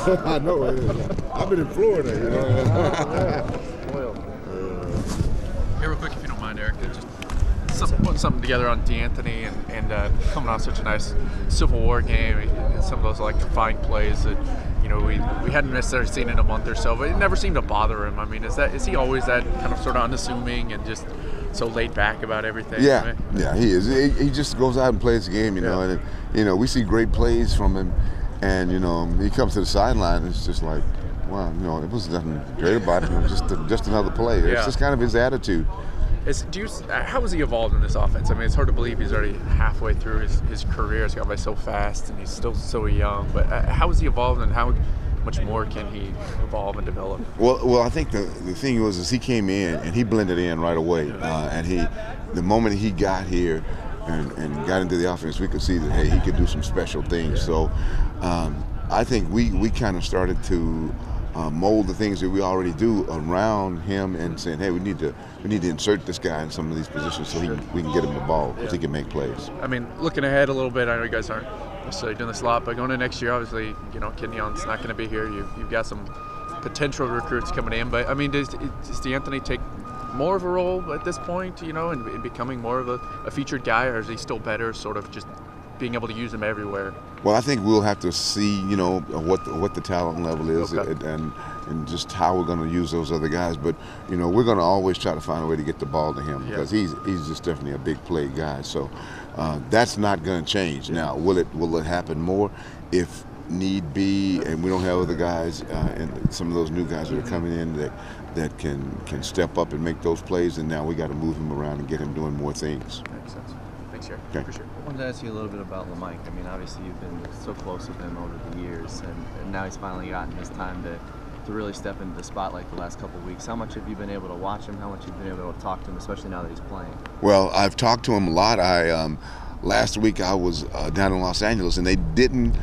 I know. I've been in Florida, you know. Hey, real quick, if you don't mind, Eric, just putting something together on D'Anthony and coming off such a nice Civil War game and some of those electrifying plays that we hadn't necessarily seen in a month or so, but it never seemed to bother him. I mean, is he always that kind of sort of unassuming and just so laid back about everything? Yeah, yeah, he is. He just goes out and plays the game, and we see great plays from him, and he comes to the sideline and it's just like, wow, it was nothing great about it. It was just another play. It's just kind of his attitude. How has he evolved in this offense? I mean, it's hard to believe he's already halfway through his career. It's gone by so fast, and he's still so young. But how has he evolved, and how much more can he evolve and develop? Well, I think the thing was he came in and he blended in right away. And the moment he got here and got into the offense, we could see that he could do some special things. Yeah. So I think we kind of started to mold the things that we already do around him and saying, hey, we need to insert this guy in some of these positions so we can get him the ball because he can make plays. I mean, looking ahead a little bit, I know you guys aren't necessarily doing this a lot, but going into next year, obviously, Kenyon's not going to be here. You've got some potential recruits coming in, but I mean, does D'Anthony take more of a role at this point, in becoming more of a featured guy, or is he still better sort of just being able to use him everywhere? Well, I think we'll have to see, what the talent level is, and just how we're going to use those other guys. But we're going to always try to find a way to get the ball to him because he's just definitely a big play guy. So that's not going to change. Now, will it happen more if need be, and we don't have other guys and some of those new guys that are coming in that can step up and make those plays, and now we got to move him around and get him doing more things. Makes sense. Thanks, Jerry. Okay. Appreciate it. I wanted to ask you a little bit about LaMike. I mean, obviously you've been so close with him over the years, and now he's finally gotten his time to really step into the spotlight the last couple of weeks. How much have you been able to watch him? How much have you been able to talk to him, especially now that he's playing? Well, I've talked to him a lot. Last week I was down in Los Angeles, and they didn't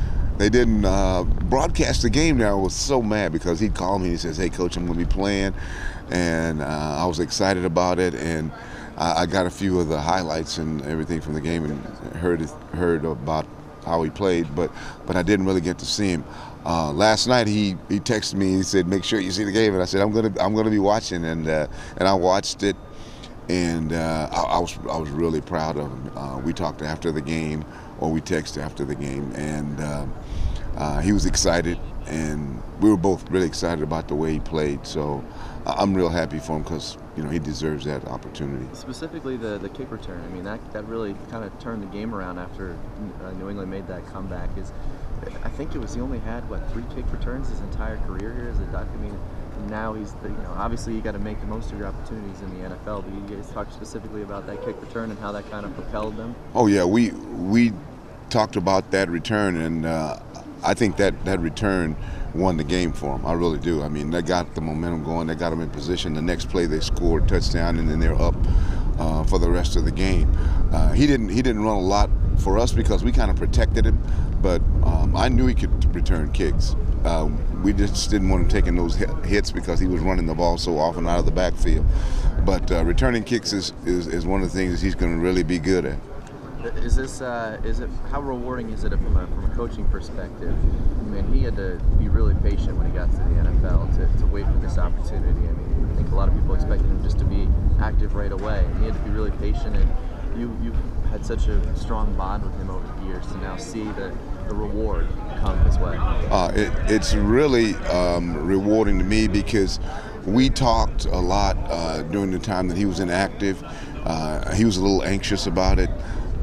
broadcast the game there. I was so mad because he'd call me and he says, hey, Coach, I'm going to be playing. And I was excited about it. And I got a few of the highlights and everything from the game and heard about how he played, but I didn't really get to see him. Last night he texted me and he said, make sure you see the game. And I said, I'm gonna be watching. And I watched it. And I was really proud of him. We talked after the game, or we texted after the game, and he was excited, and we were both really excited about the way he played. So I'm real happy for him because he deserves that opportunity. Specifically the kick return. I mean, that really kind of turned the game around after New England made that comeback. I think he only had 3 kick returns his entire career here as a Duck. I mean, now he's obviously you got to make the most of your opportunities in the NFL. But you guys talked specifically about that kick return and how that kind of propelled them. Oh yeah, we talked about that return, and I think that return won the game for them. I really do. I mean, they got the momentum going. They got them in position. The next play they scored a touchdown, and then they're up for the rest of the game. He didn't run a lot for us because we kind of protected him, but I knew he could return kicks. We just didn't want him taking those hits because he was running the ball so often out of the backfield. But returning kicks is one of the things that he's going to really be good at. How rewarding is it from a coaching perspective? I mean, he had to be really patient when he got to the NFL to wait for this opportunity. I mean, I think a lot of people expected him just to be active right away, and he had to be really patient. And you've had such a strong bond with him over the years to now see the reward come his way. It's really rewarding to me because we talked a lot during the time that he was inactive. He was a little anxious about it.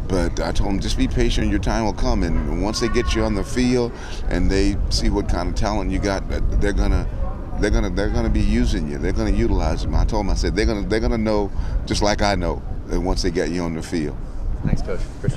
But I told him, just be patient, your time will come. And once they get you on the field and they see what kind of talent you got, they're gonna be using you. They're gonna utilize him. I told him, I said, they're gonna know, just like I know, that once they get you on the field. Thanks, Coach.